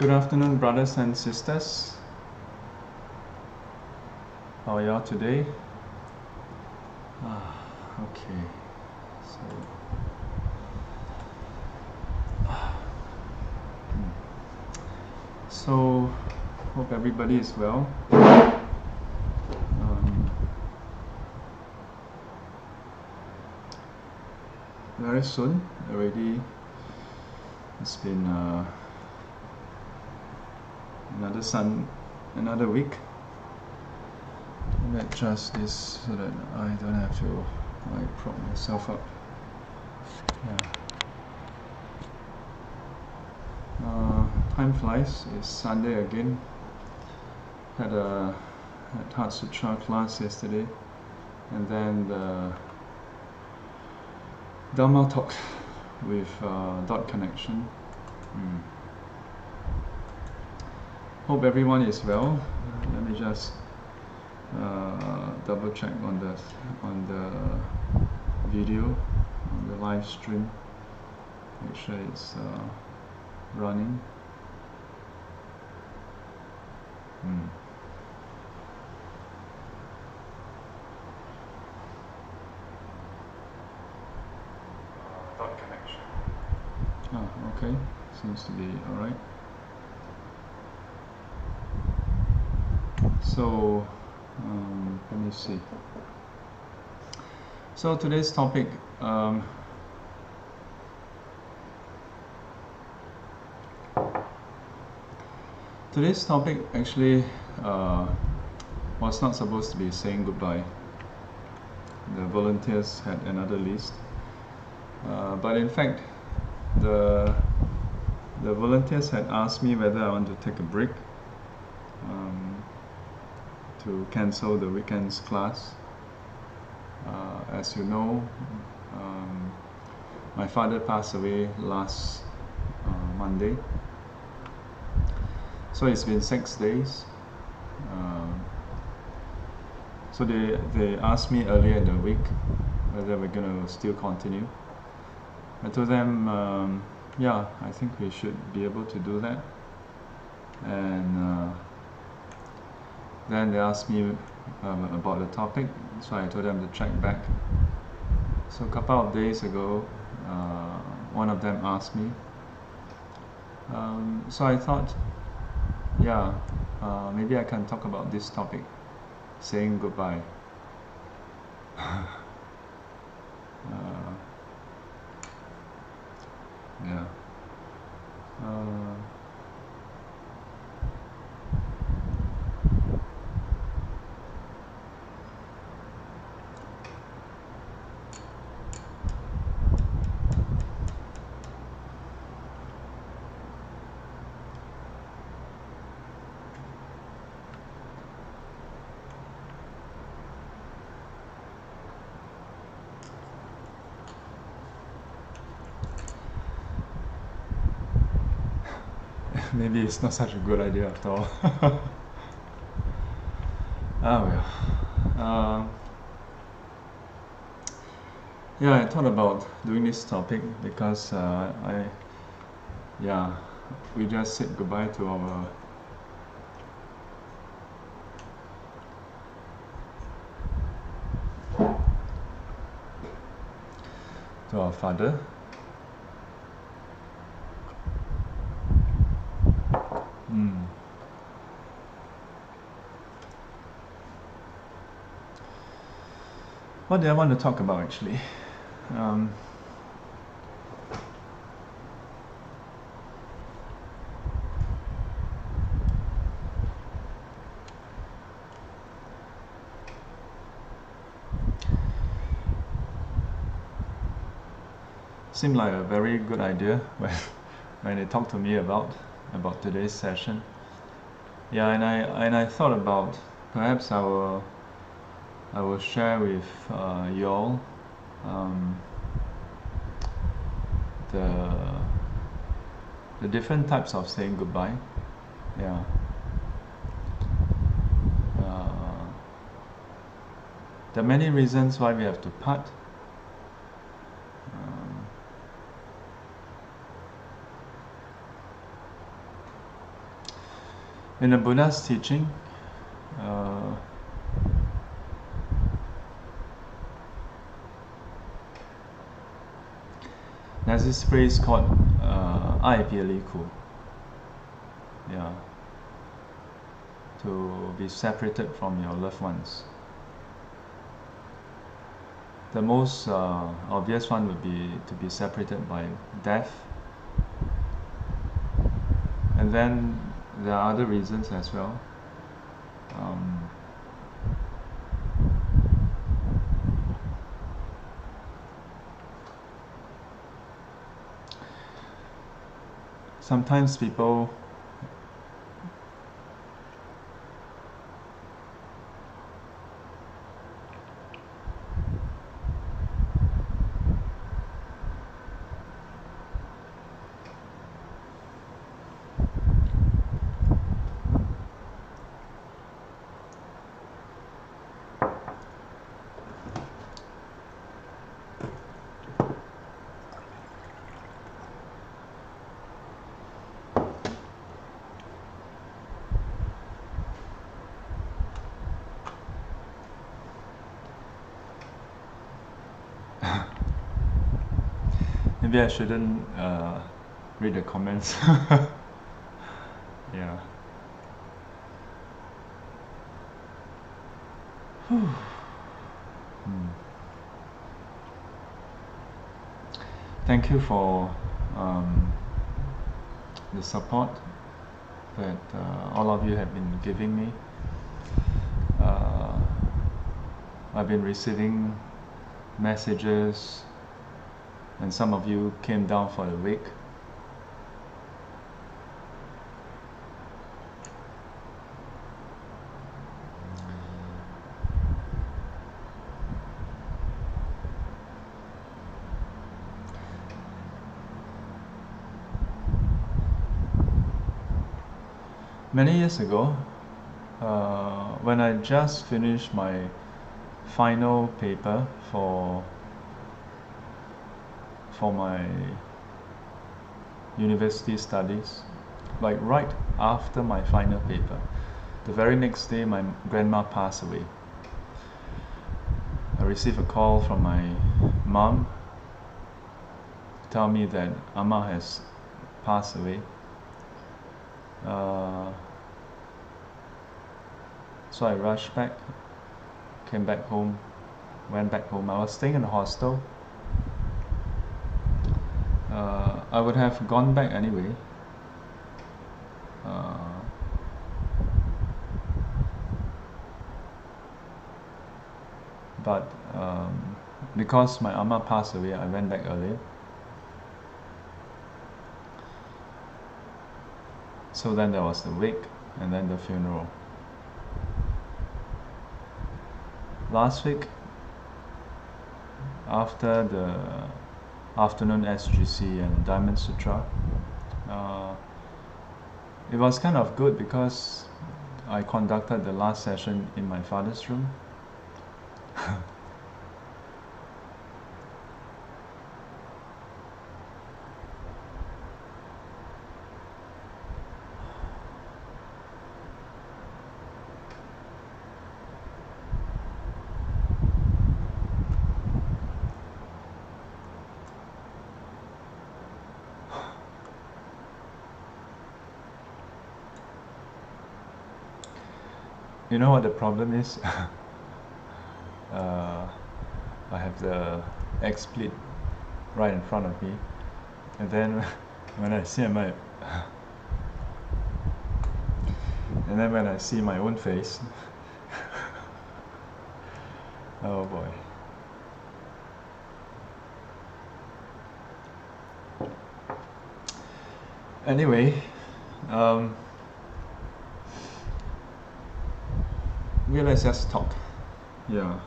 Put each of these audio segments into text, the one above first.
Good afternoon, brothers and sisters. How are y'all today? Okay. So, hope everybody is well. Very soon, already. It's been another week. Let me adjust this so that I don't have to prop myself up. Time flies. It's Sunday again. Had Heart Sutra class yesterday, and then the Dharma talk with Dot Connection. Hope everyone is well. Let me just double check on the video, on the live stream. Make sure it's running. Dot connection. Okay. Seems to be alright. So, let me see. So today's topic, actually was not supposed to be saying goodbye. The volunteers had another list, but in fact, the volunteers had asked me whether I want to take a break to cancel the weekend's class. As you know, my father passed away last Monday, so it's been 6 days. So they asked me earlier in the week whether we're going to still continue. I told them, yeah, I think we should be able to do that. And then they asked me about the topic, so I told them to check back. So a couple of days ago, one of them asked me. So I thought, yeah, maybe I can talk about this topic, saying goodbye. Yeah. Maybe it's not such a good idea after all. Yeah, I thought about doing this topic because we just said goodbye to our father. What do I want to talk about actually? Seemed like a very good idea when they talked to me about today's session. Yeah, and I thought about perhaps I will share with you all the different types of saying goodbye. Yeah. There are many reasons why we have to part. In the Buddha's teaching, there's this phrase called "ai pialiku." Yeah, to be separated from your loved ones. The most obvious one would be to be separated by death, and then there are other reasons as well. Sometimes people maybe I shouldn't read the comments. Yeah. Thank you for the support that all of you have been giving me. I've been receiving messages, and some of you came down for the wake. Many years ago, when I just finished my final paper for my university studies, like right after my final paper, the very next day my grandma passed away. I received a call from my mom to tell me that Amma has passed away. So I rushed back, came back home, went back home. I was staying in a hostel. I would have gone back anyway. But because my Amma passed away, I went back early. So then there was the wake and then the funeral. Last week, after the afternoon SGC and Diamond Sutra, it was kind of good because I conducted the last session in my father's room. You know what the problem is? I have the XSplit right in front of me, and then when I see my own face, oh boy. Anyway, let's just talk. Yeah.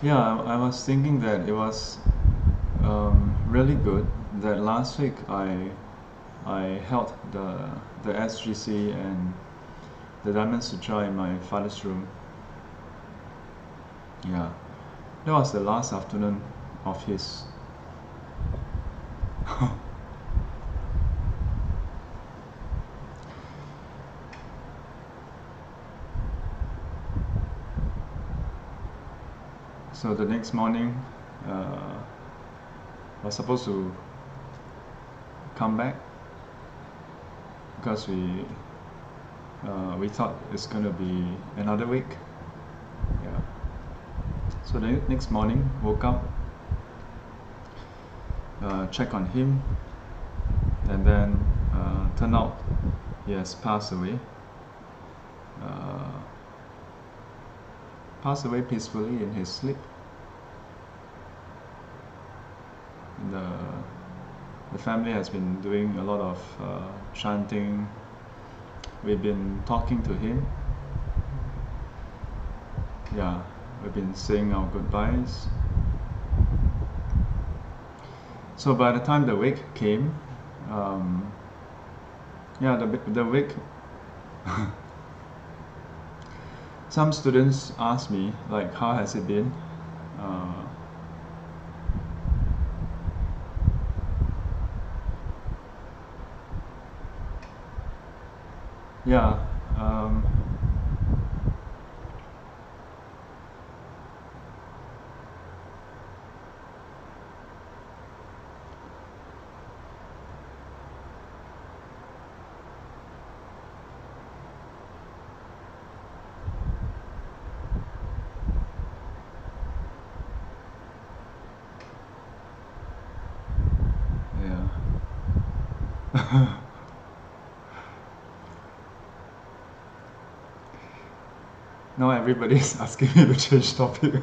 Yeah, I was thinking that it was really good that last week I held the SGC and the Diamond Sutra in my father's room. Yeah, that was the last afternoon of his. So the next morning, I was supposed to come back because we thought it's gonna be another week. Yeah. So the next morning, woke up, check on him, and then turned out he has passed away. Passed away peacefully in his sleep. And the family has been doing a lot of chanting. We've been talking to him. Yeah, we've been saying our goodbyes. So by the time the wake came, yeah, the wake. Some students asked me, like, how has it been? Yeah. Yeah. Now everybody's asking me to change topic.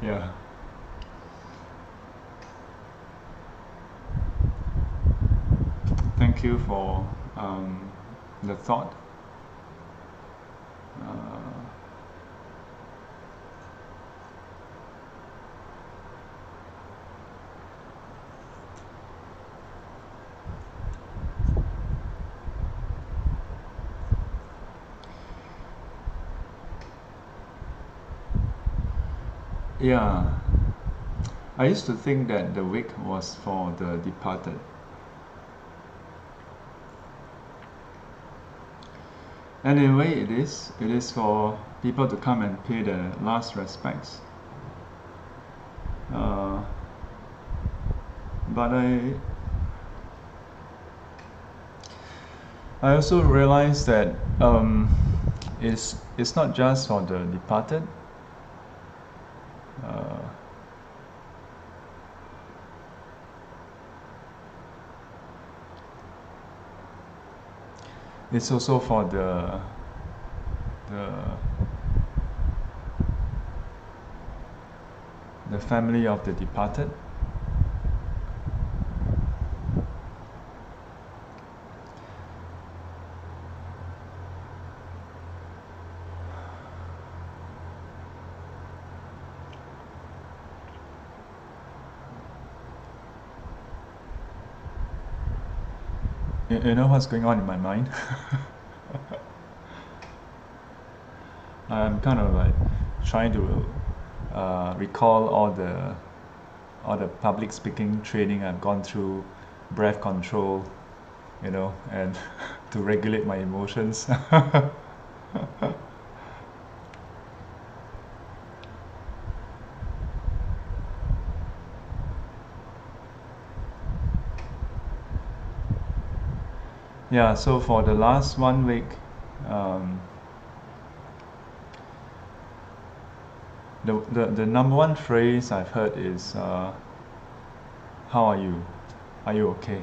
Yeah. Thank you for the thought. Yeah. I used to think that the wake was for the departed. And in a way it is for people to come and pay their last respects. But I also realized that it's not just for the departed. It's also for the family of the departed. You know what's going on in my mind? I'm kind of like trying to recall all the public speaking training I've gone through, breath control, and to regulate my emotions. Yeah, so for the last 1 week, the number one phrase I've heard is, how are you? Are you okay?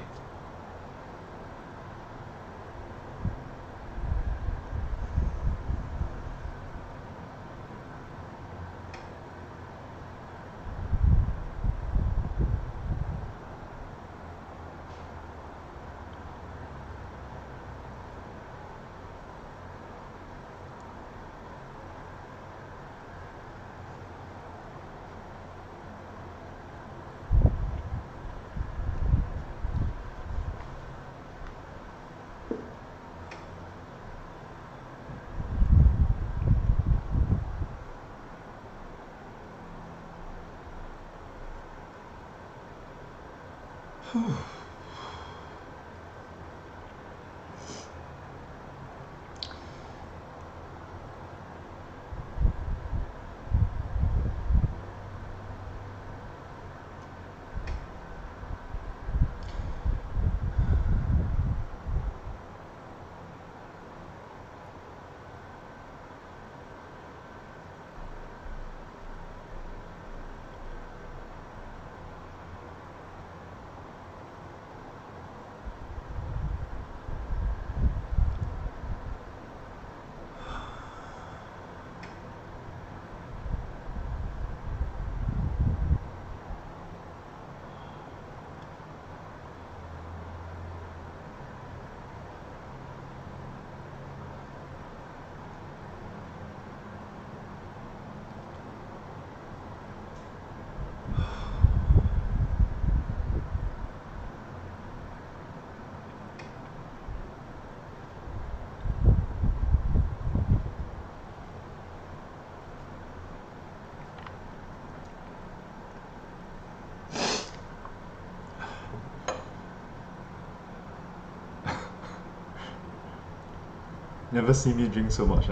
Never see me drink so much,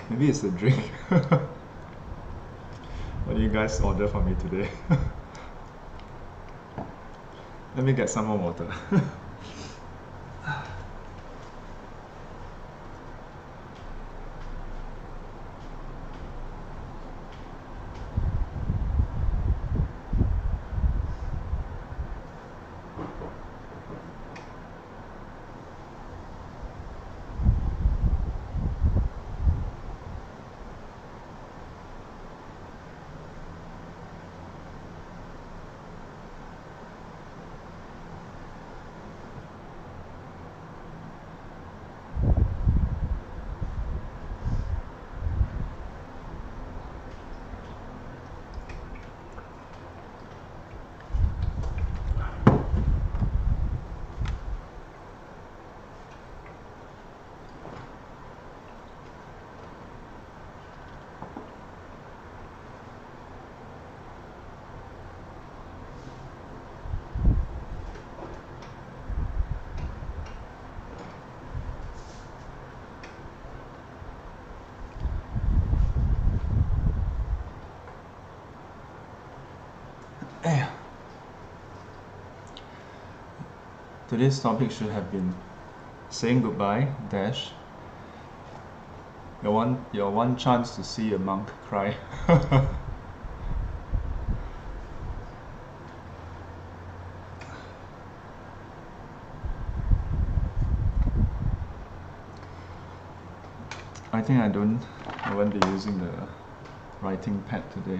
Maybe it's the drink. What do you guys order for me today? Let me get some more water. Today's topic should have been saying goodbye, dash. Your one chance to see a monk cry. I think I won't be using the writing pad today.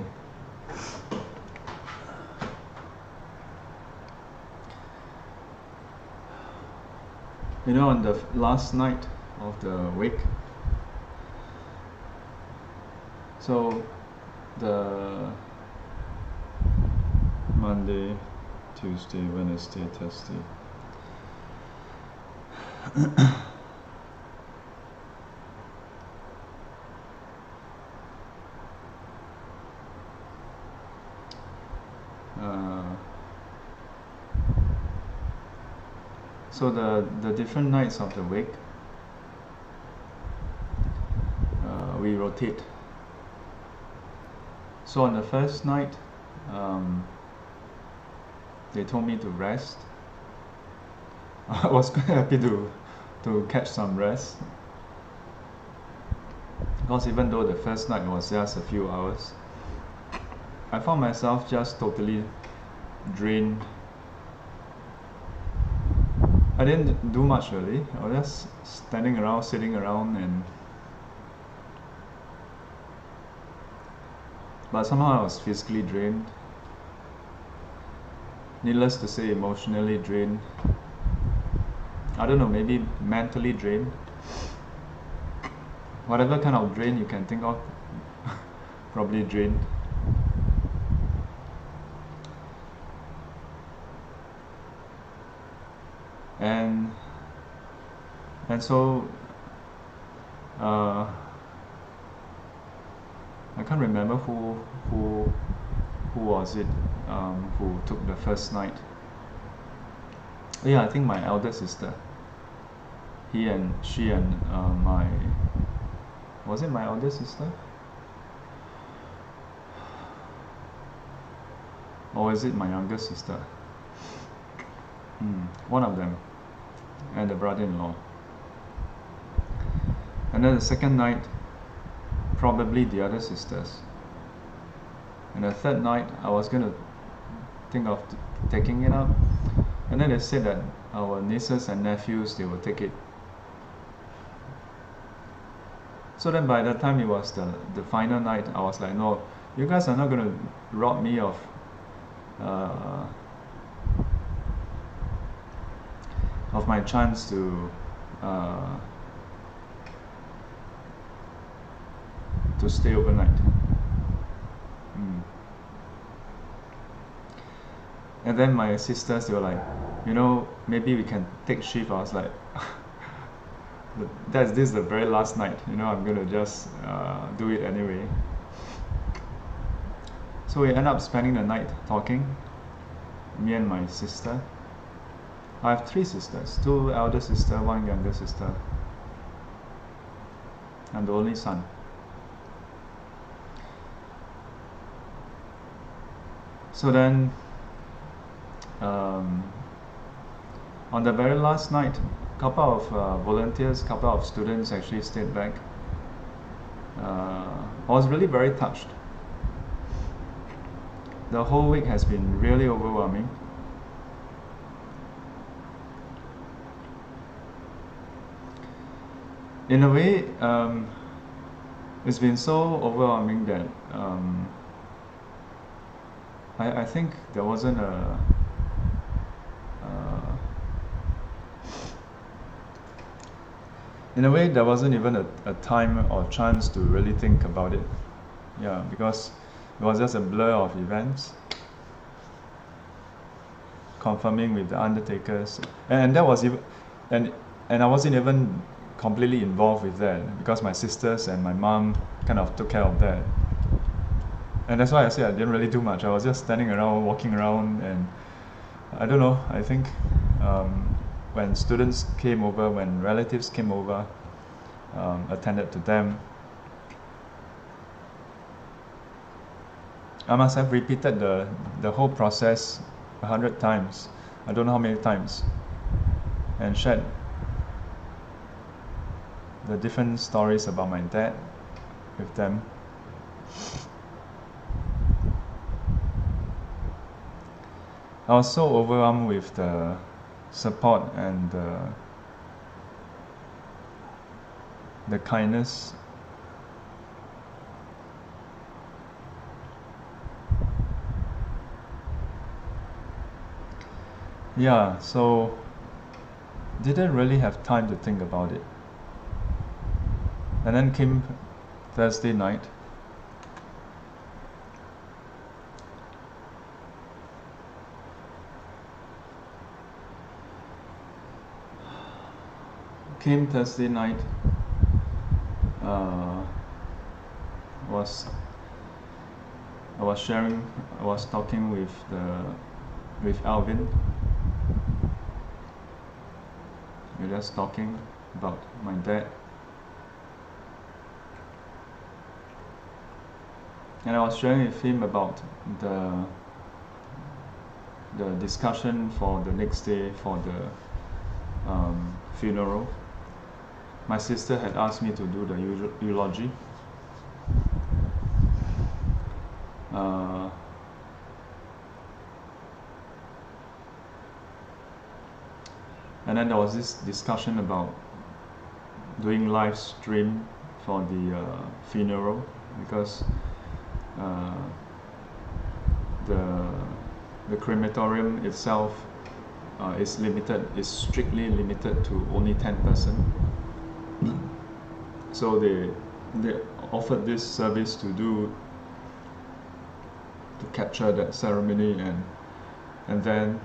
You know, on the last night of the wake, so the Monday, Tuesday, Wednesday, Thursday, so the different nights of the wake, we rotate. So on the first night, they told me to rest. I was quite happy to catch some rest, because even though the first night was just a few hours, I found myself just totally drained. I didn't do much really. I was just standing around, sitting around, but somehow I was physically drained. Needless to say, emotionally drained. I don't know, maybe mentally drained. Whatever kind of drain you can think of, probably drained. And so I can't remember who was it who took the first night. Yeah, I think my elder sister. She and my, was it my elder sister? Or is it my younger sister? One of them, and the brother-in-law. And then the second night, probably the other sisters. And the third night, I was going to think of taking it up. And then they said that our nieces and nephews, they will take it. So then by the time it was the final night, I was like, no, you guys are not going to rob me of my chance to stay overnight. And then my sisters, they were like, you know, maybe we can take shift. I was like, this is the very last night, you know, I'm gonna just do it anyway. So we end up spending the night talking, me and my sister. I have 3 sisters, 2 elder sisters, 1 younger sister. I'm the only son. So then, on the very last night, a couple of volunteers, a couple of students actually stayed back. I was really very touched. The whole week has been really overwhelming. In a way, it's been so overwhelming that I think there wasn't in a way, there wasn't even a time or chance to really think about it. Yeah, because it was just a blur of events, confirming with the undertakers, and that was even, and I wasn't even completely involved with that because my sisters and my mom kind of took care of that. And that's why I say I didn't really do much. I was just standing around, walking around, and I don't know, I think when students came over, when relatives came over, attended to them, I must have repeated the whole process 100 times. I don't know how many times, and shared the different stories about my dad with them. I was so overwhelmed with the support and the kindness. Yeah, so didn't really have time to think about it. And then came Thursday night. Came Thursday night. I was talking with Alvin. We were just talking about my dad. And I was sharing with him about the discussion for the next day for the funeral. My sister had asked me to do the eulogy. And then there was this discussion about doing live stream for the funeral, because the crematorium itself is strictly limited to only 10 persons. So they offered this service to capture that ceremony and then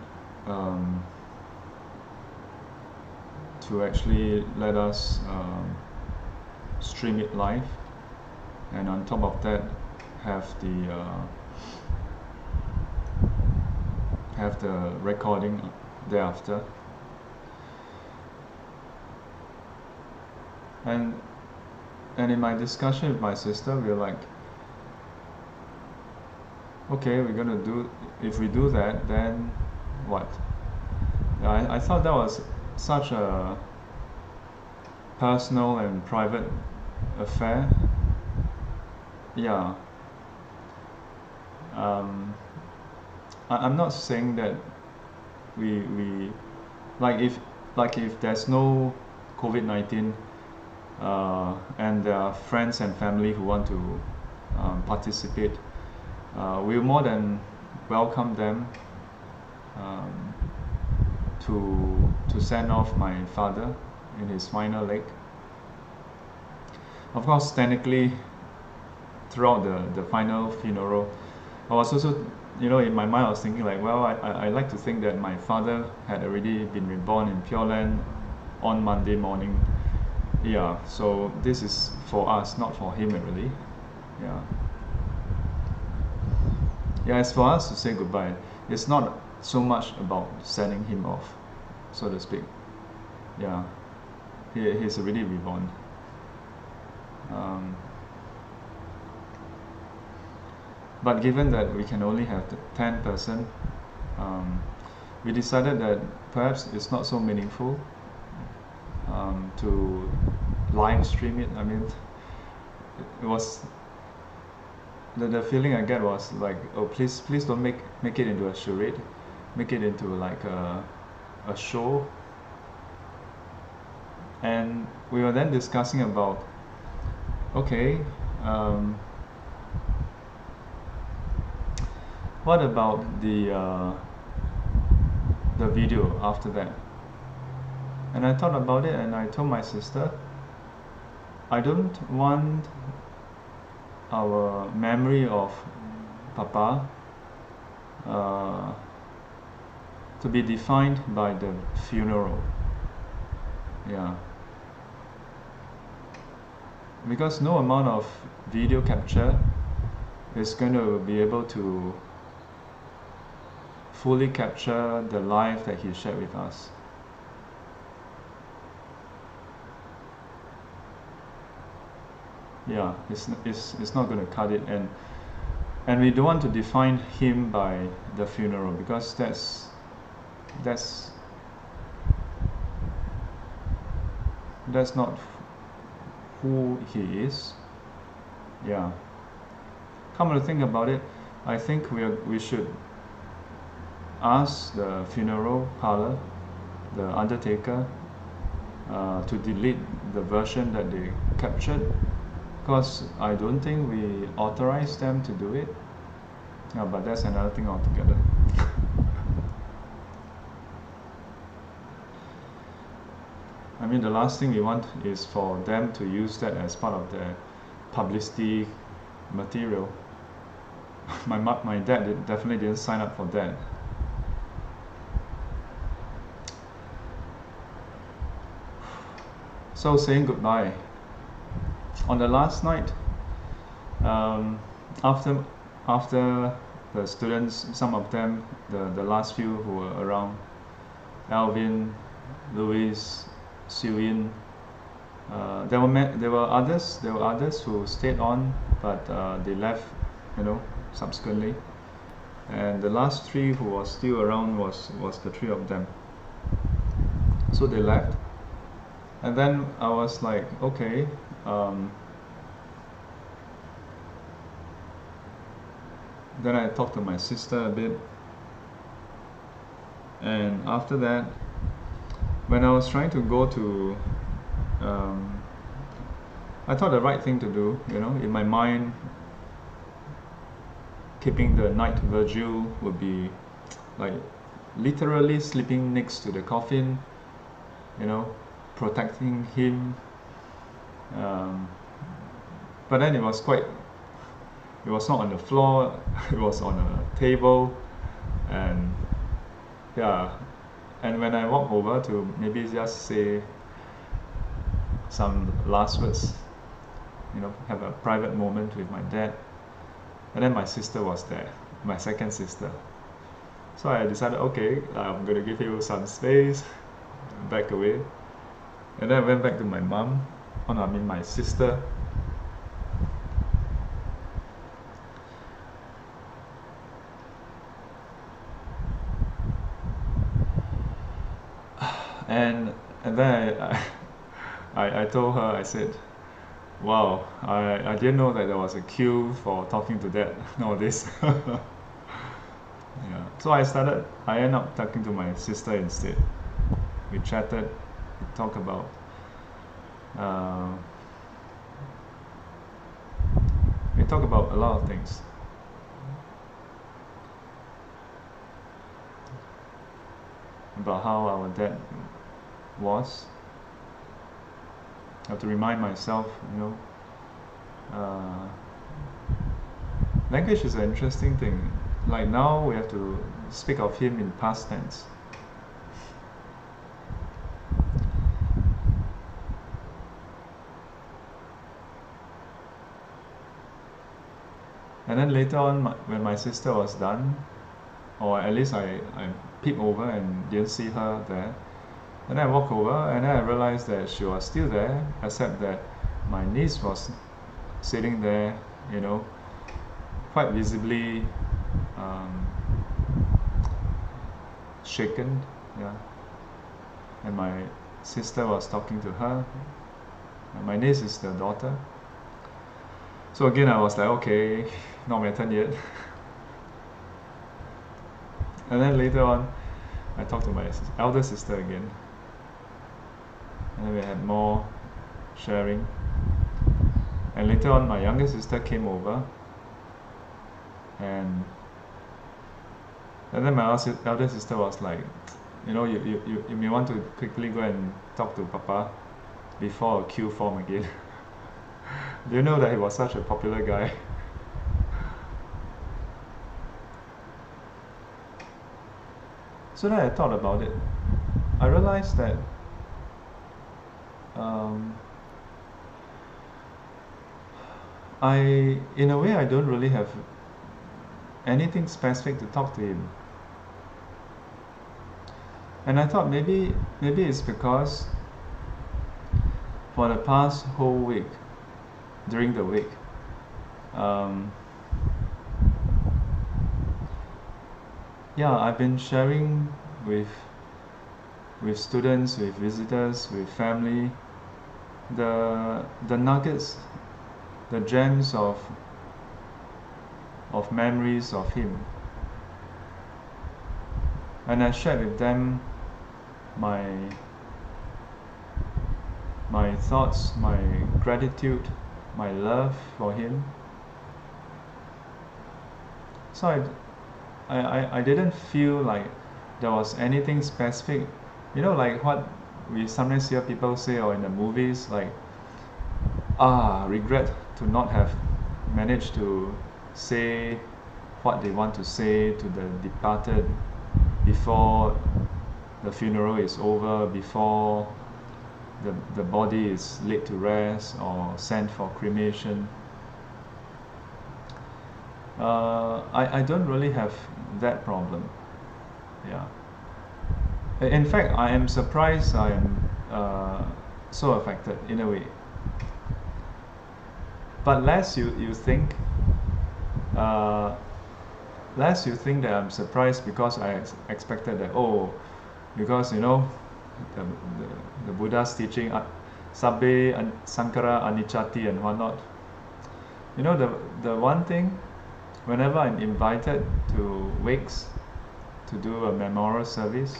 to actually let us stream it live, and on top of that have the recording thereafter. And in my discussion with my sister, we were like, okay, we're gonna do, if we do that, then what? I thought that was such a personal and private affair. Yeah. I'm not saying that we like if there's no COVID-19 and there are friends and family who want to participate, we'll more than welcome them to send off my father in his final leg. Of course, technically, throughout the final funeral, I was also, in my mind I was thinking like, well, I like to think that my father had already been reborn in Pure Land on Monday morning. Yeah, so this is for us, not for him really. Yeah. Yeah, it's for us to say goodbye. It's not so much about sending him off, so to speak. Yeah, he's already reborn. But given that we can only have 10 person, we decided that perhaps it's not so meaningful to live stream it. I mean, it was the feeling I get was like, oh, please don't make it into a charade, make it into like a show. And we were then discussing about, okay, what about the video after that? And I thought about it, and I told my sister, I don't want our memory of Papa to be defined by the funeral. Yeah. Because no amount of video capture is going to be able to fully capture the life that he shared with us. Yeah, it's not going to cut it, and we don't want to define him by the funeral, because that's not who he is. Yeah. Come to think about it, I think we should ask the funeral parlor, the undertaker, to delete the version that they captured, because I don't think we authorized them to do it. Yeah, but that's another thing altogether. I mean, the last thing we want is for them to use that as part of their publicity material. My dad definitely didn't sign up for that. So saying goodbye. On the last night, after the students, some of them, the last few who were around, Alvin, Louis, Siu-Yin, there were others who stayed on, but they left, subsequently. And the last three who was still around was the three of them. So they left, and then I was like, okay. Then I talked to my sister a bit, and after that, when I was trying to go to, I thought the right thing to do, in my mind, keeping the night vigil would be like literally sleeping next to the coffin, protecting him. But then it was not on the floor, it was on a table, and yeah, and when I walked over to maybe just say some last words, have a private moment with my dad, And then my sister was there, my second sister. So I decided, okay, I'm gonna give you some space, back away. And then I went back to my mom, oh no, I mean my sister. And then I told her, I said, wow, I didn't know that there was a queue for talking to dad nowadays. Yeah. So I ended up talking to my sister instead. We chatted, we talked about a lot of things. About how our dad was. I have to remind myself, language is an interesting thing. Like now we have to speak of him in past tense. And then later on, when my sister was done, or at least I peeped over and didn't see her there, and then I walked over and then I realized that she was still there, except that my niece was sitting there, quite visibly shaken, yeah. And my sister was talking to her. And my niece is the daughter. So again, I was like, okay, not my turn yet. And then later on, I talked to my elder sister again. And then we had more sharing. And later on, my younger sister came over. And then my elder sister was like, you may want to quickly go and talk to Papa before a queue form again. Do you know that he was such a popular guy? So then I thought about it. I realized that in a way, I don't really have anything specific to talk to him. And I thought maybe it's because for the past whole week, during the week, I've been sharing with students, with visitors, with family, the nuggets, the gems of memories of him. And I shared with them my thoughts, my gratitude, my love for him. So I didn't feel like there was anything specific, like what we sometimes hear people say, or in the movies, like, regret to not have managed to say what they want to say to the departed before the funeral is over, before the body is laid to rest or sent for cremation. I don't really have that problem. Yeah. In fact, I am surprised I am so affected in a way. But less you think that I'm surprised because I expected that, because the Buddha's teaching Sabbe Sankara Anicchati and whatnot. The one thing, whenever I'm invited to wakes to do a memorial service,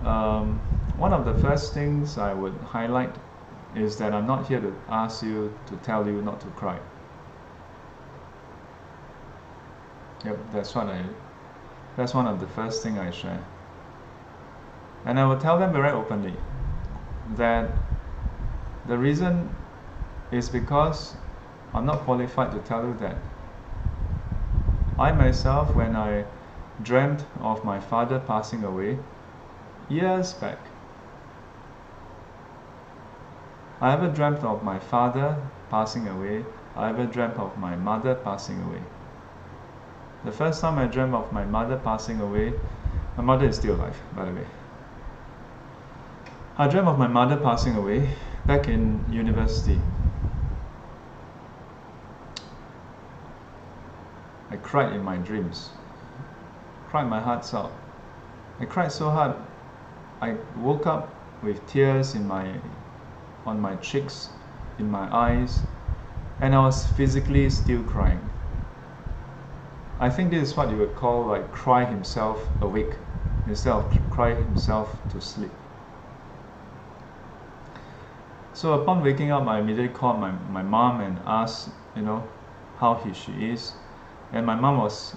one of the first things I would highlight is that I'm not here to ask you, to tell you not to cry. Yep, that's one of the first thing I share. And I will tell them very openly that the reason is because I'm not qualified to tell you that. I myself, when I dreamt of my father passing away years back, I ever dreamt of my father passing away I ever dreamt of my mother passing away. The first time I dreamt of my mother passing away, my mother is still alive, by the way. I dreamt of my mother passing away back in university. I cried in my dreams, cried my heart out. I cried so hard, I woke up with tears on my cheeks, in my eyes, and I was physically still crying. I think this is what you would call like cry himself awake, instead of cry himself to sleep. So upon waking up, I immediately called my mom and asked, how she is. And my mom was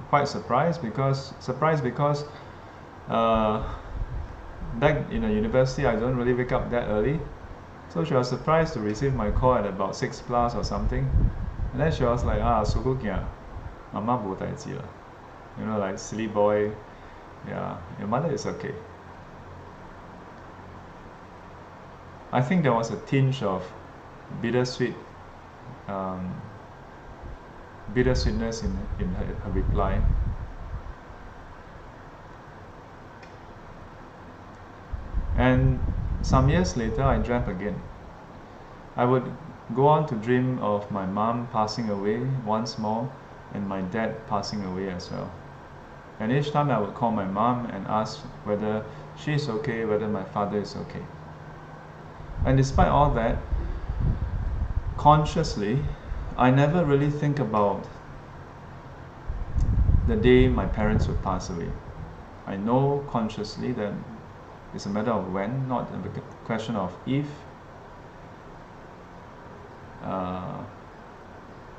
quite surprised because back in the university I don't really wake up that early. So she was surprised to receive my call at about 6 plus or something. And then she was like, suku kia, mama bo tai ji la. Like silly boy, yeah, your mother is okay. I think there was a tinge of bittersweetness in her reply. And some years later, I dreamt again. I would go on to dream of my mom passing away once more and my dad passing away as well. And each time I would call my mom and ask whether she's okay, whether my father is okay. And despite all that, consciously, I never really think about the day my parents would pass away. I know consciously that it's a matter of when, not a question of if.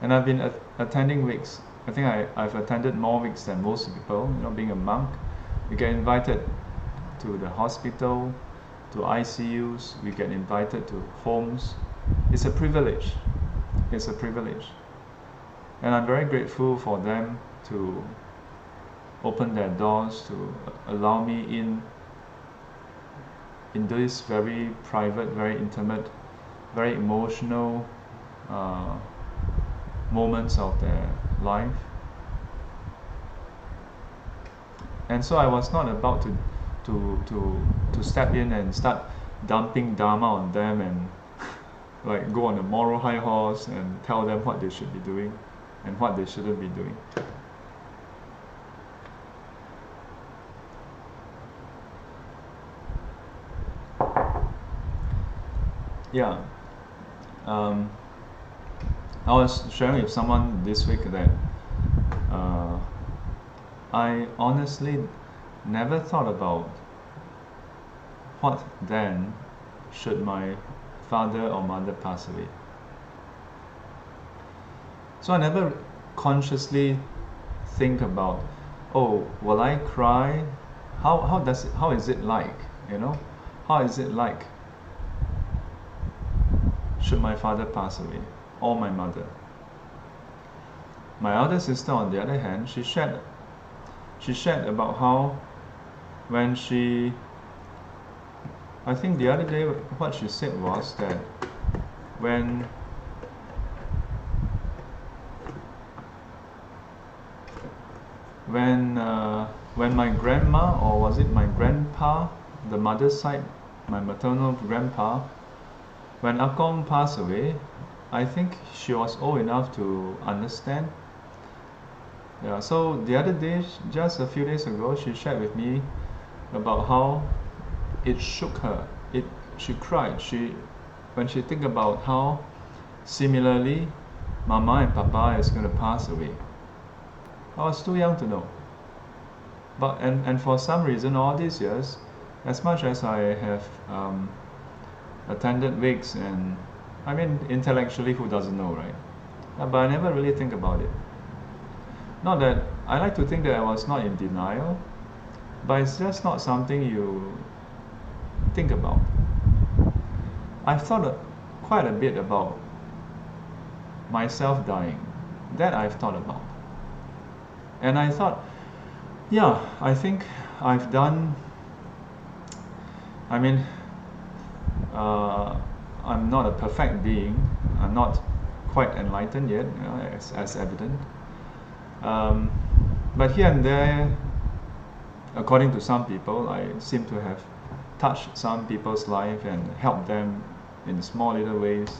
And I've been attending wakes. I think I've attended more wakes than most people. Being a monk, we get invited to the hospital, to ICUs, we get invited to homes. It's a privilege. It's a privilege. And I'm very grateful for them to open their doors, to allow me in these very private, very intimate, very emotional moments of their life. And so I was not about to step in and start dumping dharma on them and like go on a moral high horse and tell them what they should be doing and what they shouldn't be doing. Yeah, I was sharing with someone this week that I honestly never thought about what then should my father or mother pass away. So I never consciously think about, oh, will I cry? How is it like? How is it like should my father pass away or my mother? My elder sister, on the other hand, she shared about how when I think the other day what she said was that when my grandma, or was it my grandpa, the mother's side, my maternal grandpa, when Akong passed away, I think she was old enough to understand. Yeah, so the other day, just a few days ago, she shared with me about how it shook her. She cried. When she think about how similarly Mama and Papa is going to pass away. I was too young to know. But and for some reason, all these years, as much as I have attended wakes, and I mean intellectually, who doesn't know, right? But I never really think about it. Not that I like to think that I was not in denial, but it's just not something you think about. I've thought quite a bit about myself dying. That I've thought about. And I thought, yeah, I think I've done, I mean, I'm not a perfect being. I'm not quite enlightened yet, you know, as evident. But here and there, according to some people, I seem to have touched some people's life and helped them in small little ways.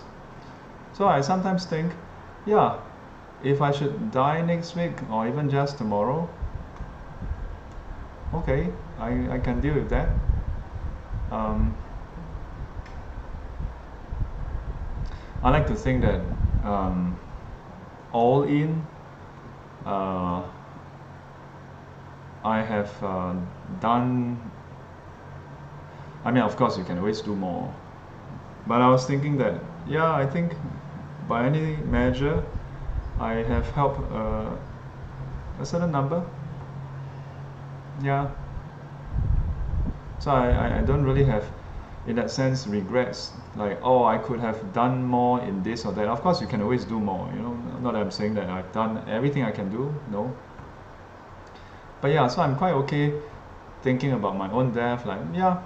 So I sometimes think, yeah, if I should die next week or even just tomorrow, okay, I can deal with that. I like to think that all in, I have done, I mean, of course you can always do more, but I was thinking that, yeah, I think by any measure I have helped a certain number. Yeah. So I don't really have, in that sense, regrets, like, oh, I could have done more in this or that. Of course you can always do more, you know, not that I'm saying that I've done everything I can do, no. But yeah, so I'm quite okay thinking about my own death, like, yeah,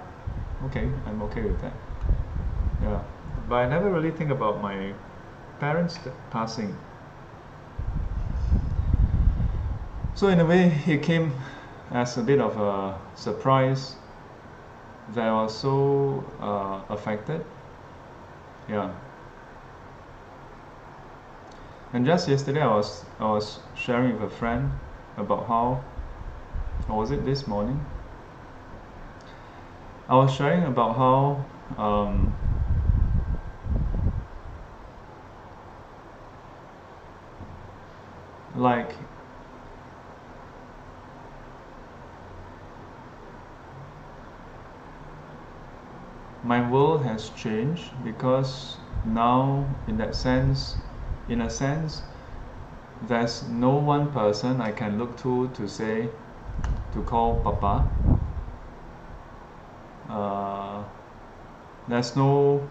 okay, I'm okay with that. Yeah. But I never really think about my parents passing. So in a way, it came as a bit of a surprise that I was so affected. Yeah. And just yesterday, I was sharing with a friend about how, or was it this morning? I was sharing about how like my world has changed, because now in a sense, there's no one person I can look to say, to call Papa. There's no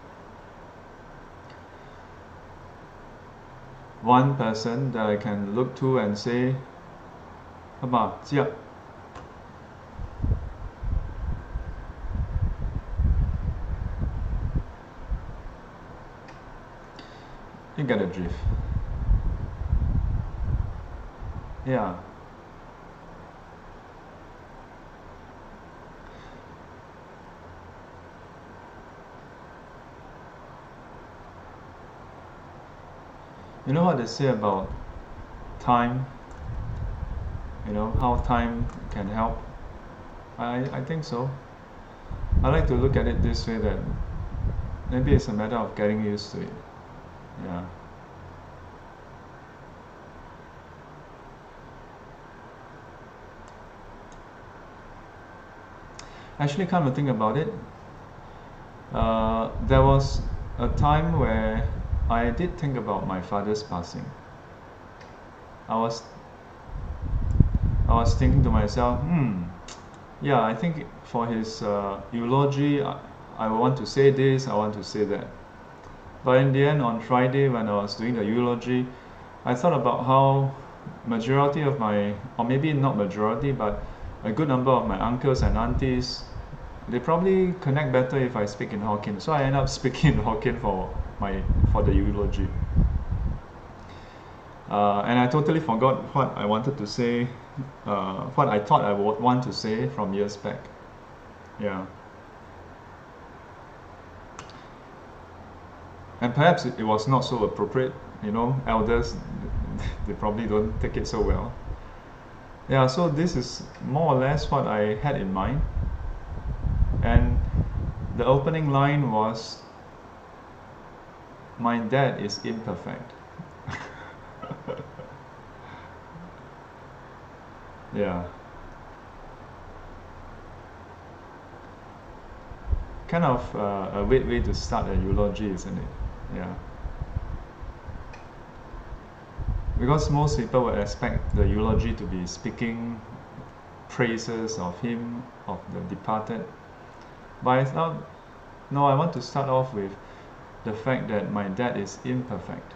one person that I can look to and say, Papa, Jia. You get a drift. Yeah. You know what they say about time? You know, how time can help? I think so. I like to look at it this way, that maybe it's a matter of getting used to it. Yeah. Actually, come to think about it, there was a time where I did think about my father's passing. I was thinking to myself, yeah, I think for his eulogy, I want to say this, I want to say that. But in the end, on Friday, when I was doing the eulogy, I thought about how majority of my, or maybe not majority, but a good number of my uncles and aunties, they probably connect better if I speak in Hokkien. So I end up speaking in Hokkien for the eulogy. And I totally forgot what I wanted to say, what I thought I would want to say from years back. Yeah. And perhaps it was not so appropriate, you know, elders, they probably don't take it so well. Yeah, so this is more or less what I had in mind. And the opening line was, my dad is imperfect. Yeah. Kind of a weird way to start a eulogy, isn't it? Yeah. Because most people would expect the eulogy to be speaking praises of him, of the departed. But I thought, no, I want to start off with the fact that my dad is imperfect.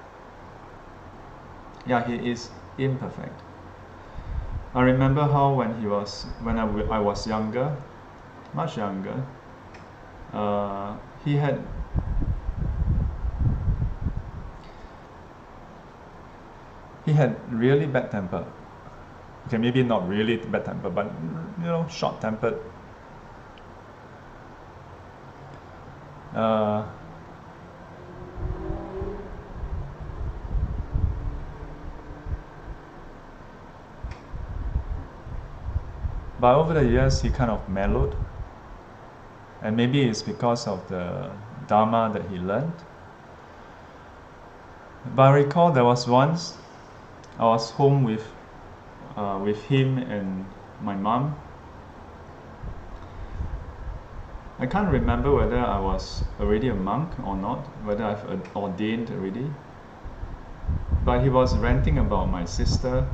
Yeah, he is imperfect. I remember how when I was younger, much younger, he had really bad temper. Okay, maybe not really bad temper, but short-tempered. But over the years, he kind of mellowed. And maybe it's because of the Dharma that he learned. But I recall there was once I was home with him and my mom. I can't remember whether I was already a monk or not, whether I've ordained already. But he was ranting about my sister.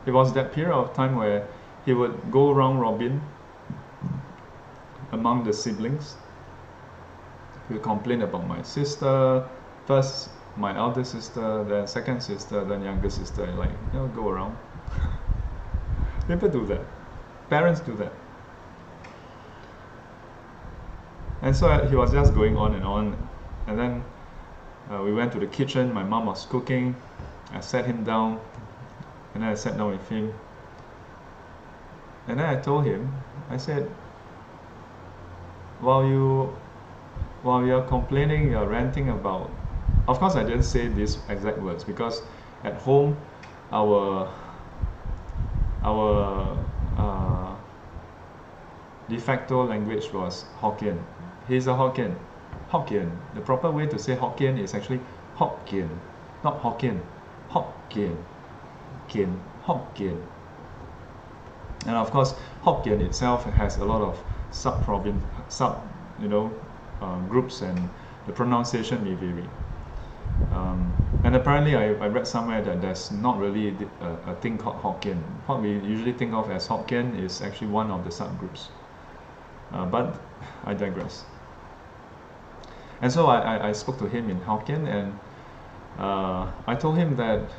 It was that period of time where he would go round robin among the siblings. He would complain about my sister, first my elder sister, then second sister, then younger sister, go around. People do that. Parents do that. And so he was just going on. And then we went to the kitchen, my mom was cooking. I sat him down, and then I sat down with him. And then I told him, I said, while you're complaining, you're ranting about, of course I didn't say these exact words, because at home our de facto language was Hokkien. He's a Hokkien. Hokkien. The proper way to say Hokkien is actually Hokkien, not Hokkien. Hokkien. Kien. Hokkien. And of course, Hokkien itself has a lot of groups, and the pronunciation may vary. And apparently, I read somewhere that there's not really a thing called Hokkien. What we usually think of as Hokkien is actually one of the subgroups. But I digress. And so I spoke to him in Hokkien, and I told him that,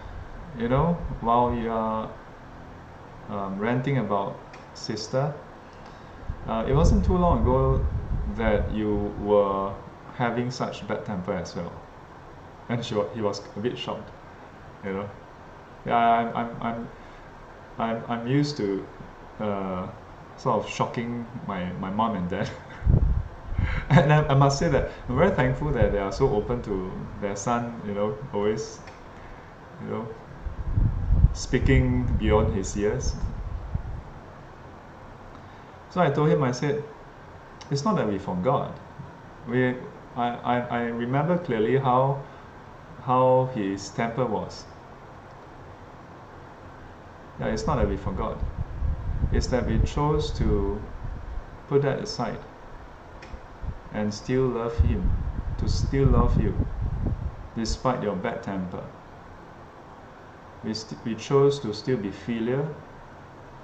while you are ranting about sister, it wasn't too long ago that you were having such bad temper as well. And he was a bit shocked, Yeah, I'm used to sort of shocking my mom and dad. And I must say that I'm very thankful that they are so open to their son, always, speaking beyond his years. So I told him, I said, it's not that we forgot. I remember clearly how his temper was. Yeah, it's not that we forgot. It's that we chose to put that aside and still love him, to still love you, despite your bad temper. We chose to still be filial,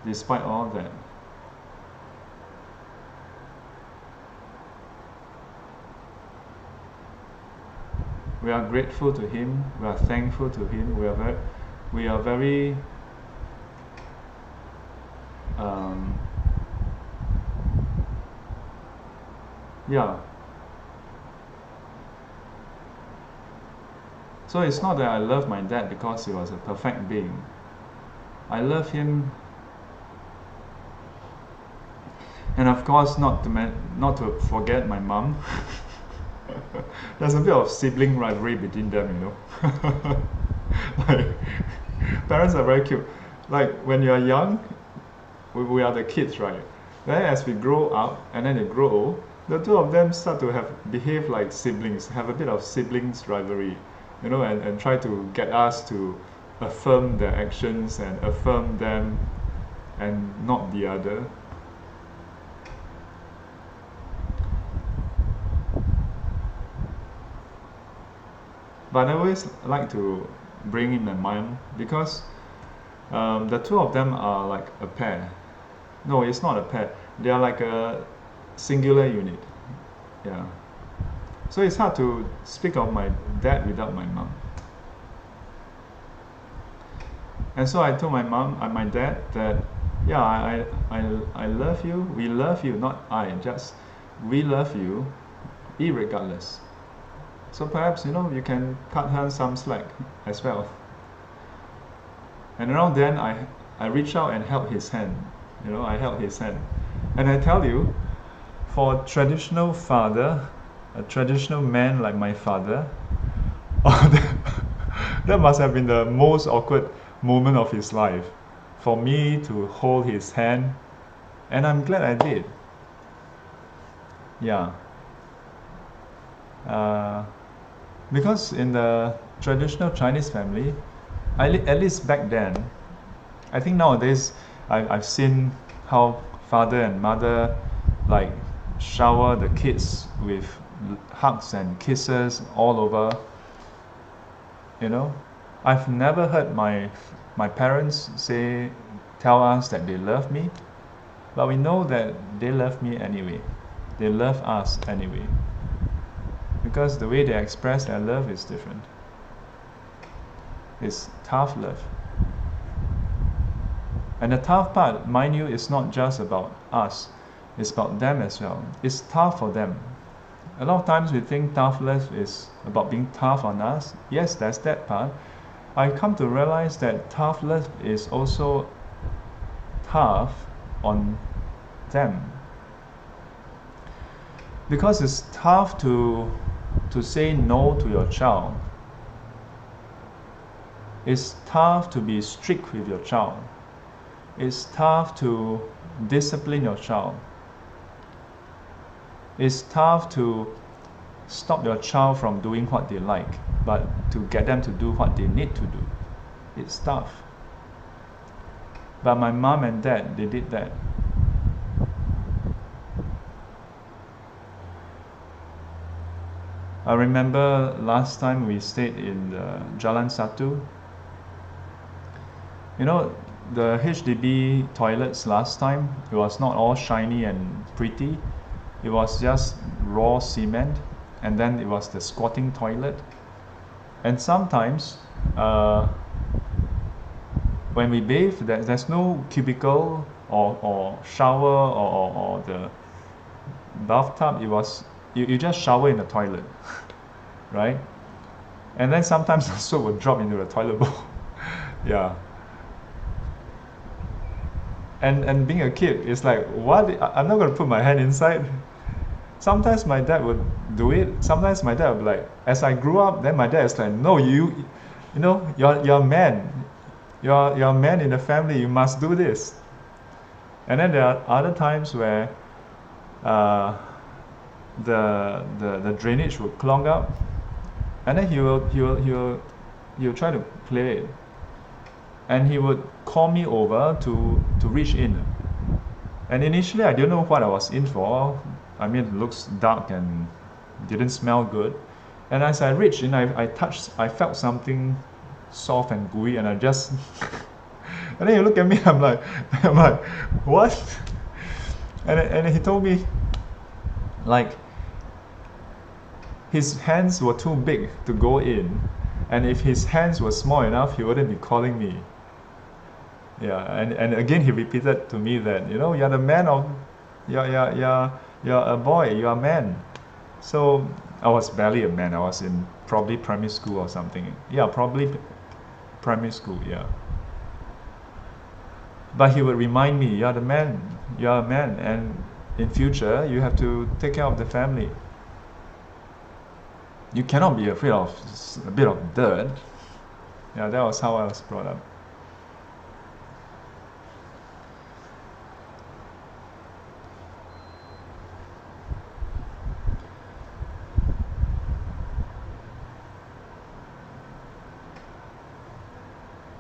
despite all that. We are grateful to him, we are thankful to him, we are very So it's not that I love my dad because he was a perfect being. I love him, and of course not to forget my mom. There's a bit of sibling rivalry between them, Like, parents are very cute. Like, when you are young, we are the kids, right? Then as we grow up and then they grow old, the two of them start to behave like siblings, have a bit of siblings rivalry, and try to get us to affirm their actions and affirm them and not the other. But I always like to bring in my mind, because the two of them are like a pair. No, it's not a pair. They are like a singular unit. Yeah. So it's hard to speak of my dad without my mom. And so I told my dad that, yeah, I love you. We love you, not we love you, irregardless. So perhaps, you can cut her some slack as well. And around then, I reached out and held his hand. You know, I held his hand. And I tell you, for a traditional father, a traditional man like my father, that must have been the most awkward moment of his life. For me to hold his hand, and I'm glad I did. Yeah. Because in the traditional Chinese family, at least back then, I think nowadays I've seen how father and mother like shower the kids with hugs and kisses all over. You know, I've never heard my parents tell us that they love me, but we know that they love me anyway. They love us anyway, because the way they express their love is different. It's tough love. And the tough part, mind you, is not just about us, it's about them as well. It's tough for them. A lot of times we think tough love is about being tough on us. Yes, that's that part. I come to realize that tough love is also tough on them. Because it's tough to say no to your child. It's tough to be strict with your child. It's tough to discipline your child. It's tough to stop your child from doing what they like, but to get them to do what they need to do. It's tough. But my mom and dad, they did that. I remember last time we stayed in Jalan Satu. You know, the HDB toilets last time, it was not all shiny and pretty. It was just raw cement, and then it was the squatting toilet. And sometimes when we bathe, there's no cubicle or shower or the bathtub. It was you just shower in the toilet, right? And then sometimes the soap would drop into the toilet bowl. Yeah. And being a kid, it's like, what? I'm not going to put my hand inside. Sometimes my dad would do it. Sometimes my dad would be like, as I grew up, then my dad is like, no, you know, you're a man. You're a man in the family. You must do this. And then there are other times where the drainage would clog up, and then he'll try to clear it, and he would call me over to reach in. And initially I didn't know what I was in for. I mean, it looks dark and didn't smell good. And as I reached in, I felt something soft and gooey, and I just and then he looked at me. I'm like what? And he told me, like, his hands were too big to go in, and if his hands were small enough, he wouldn't be calling me. Yeah, and again he repeated to me that, you know, you're the man of, you're a boy, you're a man. So I was barely a man. I was in probably primary school or something. Yeah, probably primary school, yeah. But he would remind me, you're the man, you're a man, and in future you have to take care of the family. You cannot be afraid of a bit of dirt. Yeah, that was how I was brought up.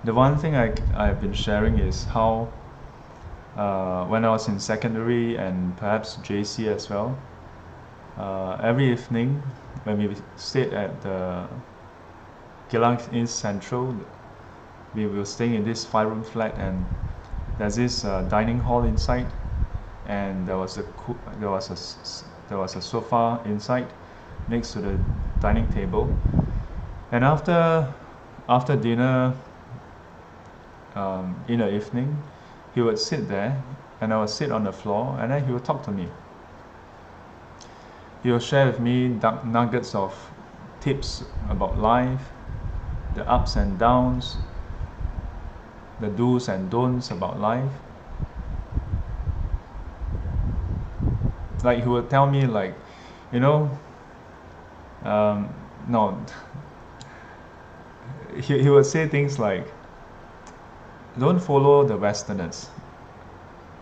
The one thing I've been sharing is how when I was in secondary and perhaps JC as well, every evening when we stayed at the Geylang East Central, we were staying in this 5-room flat, and there's this dining hall inside, and there was a sofa inside next to the dining table. And after dinner, in the evening, he would sit there, and I would sit on the floor, and then he would talk to me. He will share with me nuggets of tips about life, the ups and downs, the do's and don'ts about life. Like he would tell me like, you know, no, he would say things like, don't follow the Westerners.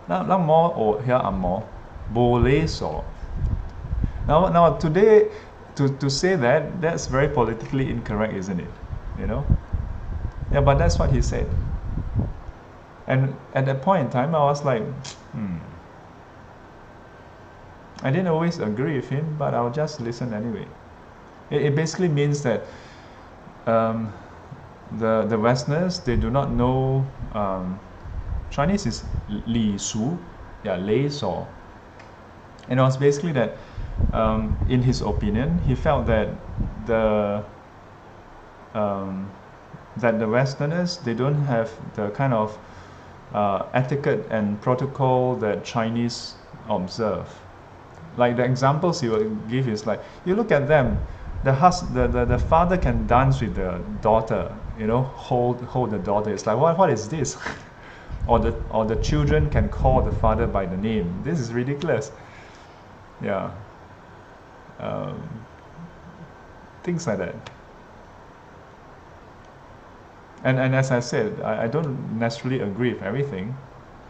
Now more or here are more, boleh so. Now today, to say that, that's very politically incorrect, isn't it? You know? Yeah, but that's what he said. And at that point in time, I was like, I didn't always agree with him, but I'll just listen anyway. It basically means that the Westerners, they do not know, Chinese is li su, yeah, lei so. And it was basically that, in his opinion, he felt that the Westerners, they don't have the kind of etiquette and protocol that Chinese observe. Like the examples he will give is like, you look at them, the father can dance with the daughter, you know, hold the daughter. It's like, what is this? or the children can call the father by the name. This is ridiculous. Yeah. Things like that. And as I said, I don't necessarily agree with everything,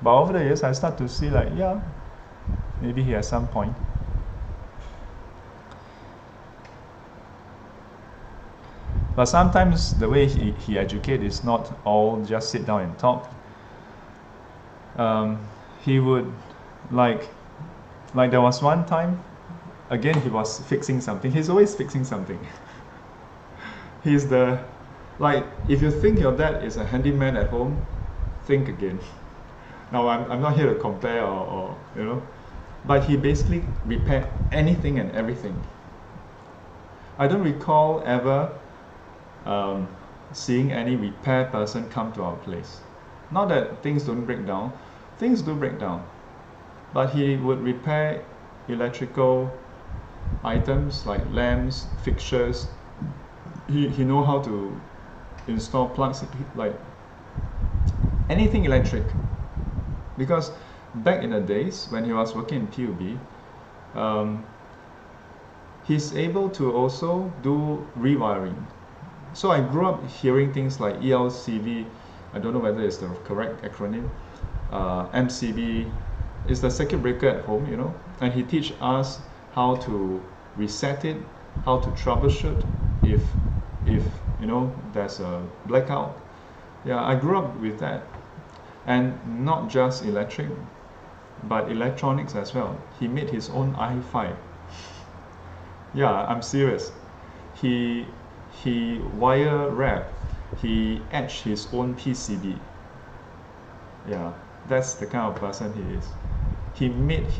but over the years I start to see like, yeah, maybe he has some point. But sometimes the way he educates is not all just sit down and talk. He would, like there was one time, again he was fixing something. He's always fixing something. He's the, like, if you think your dad is a handyman at home, think again. Now I'm not here to compare or you know, but he basically repaired anything and everything. I don't recall ever seeing any repair person come to our place. Not that things don't break down, things do break down, but he would repair electrical items like lamps, fixtures. He know how to install plugs, like anything electric. Because back in the days when he was working in PUB, he's able to also do rewiring. So I grew up hearing things like ELCV, I don't know whether it's the correct acronym, MCB, is the circuit breaker at home, you know, and he teach us how to reset it, how to troubleshoot if you know there's a blackout. Yeah, I grew up with that. And not just electric, but electronics as well. He made his own hi-fi. Yeah, I'm serious. He wire wrap. He etched his own PCB. Yeah, that's the kind of person he is. He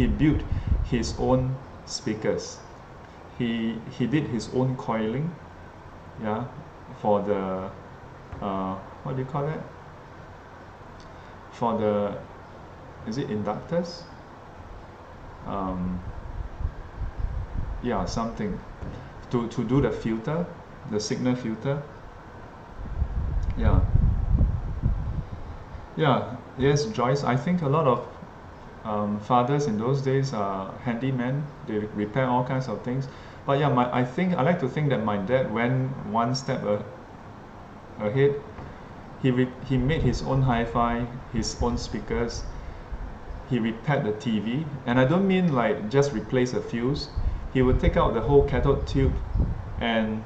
built his own speakers. He did his own coiling. Yeah, for the what do you call that? For the, is it inductors? Yeah, something to do the filter, the signal filter. Yeah. Yes, Joyce, I think a lot of fathers in those days are handymen. They repair all kinds of things. But yeah, I like to think that my dad went one step ahead. He made his own hi-fi, his own speakers. He repaired the TV, and I don't mean like just replace a fuse. He would take out the whole cathode tube and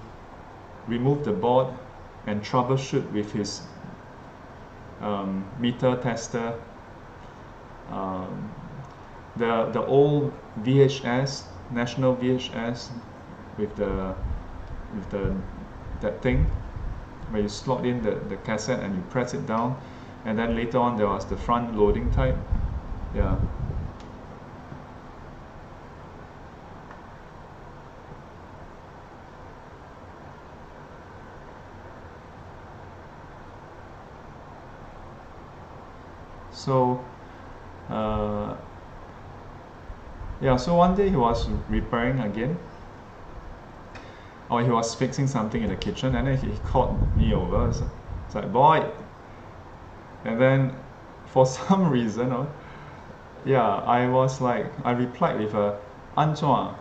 remove the board and troubleshoot with his meter tester. The old VHS, national VHS, with that thing where you slot in the cassette and you press it down, and then later on there was the front loading type. Yeah. So yeah, so one day he was repairing again, or he was fixing something in the kitchen, and then he called me over. It's like, boy, And then for some reason, yeah, I was like, I replied with a "Anzua."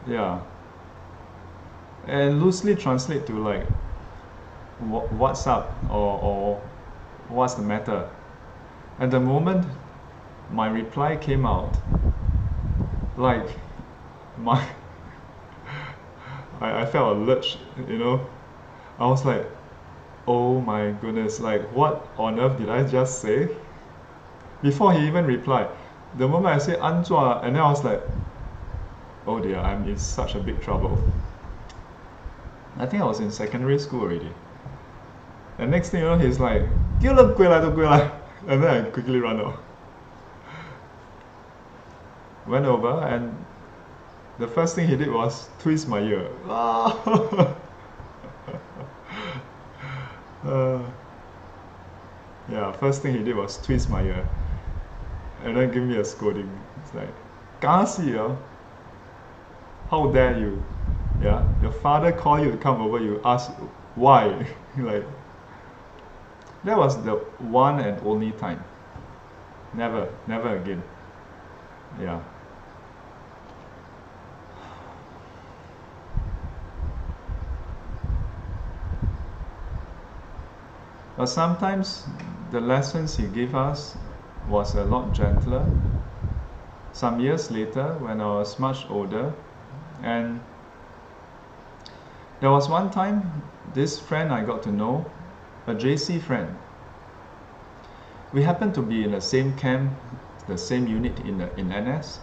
Yeah, and loosely translate to like, what's up, or what's the matter. And the moment my reply came out, like my I felt a lurch, you know. I was like, oh my goodness, like what on earth did I just say? Before he even replied, the moment I said "Anzua," and then I was like, oh dear, I'm in such a big trouble. I think I was in secondary school already. And next thing you know, he's like, 丢了归来都归来. And then I quickly run out. Went over, and the first thing he did was twist my ear. Yeah, first thing he did was twist my ear. And then give me a scolding. It's like, 敢死, how dare you? Yeah, your father called you to come over, you ask why? Like, that was the one and only time. Never again. Yeah. But sometimes the lessons he gave us was a lot gentler. Some years later, when I was much older, and there was one time, this friend I got to know, a JC friend. We happened to be in the same camp, the same unit in NS,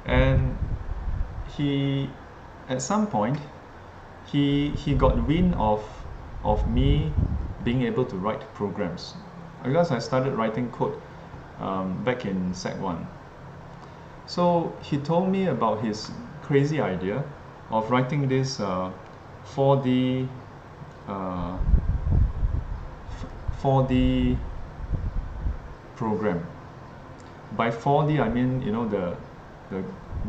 and he, at some point, he got wind of me being able to write programs, because I started writing code back in Sec 1. So he told me about his crazy idea of writing this 4D 4D program. By 4D, I mean, you know, the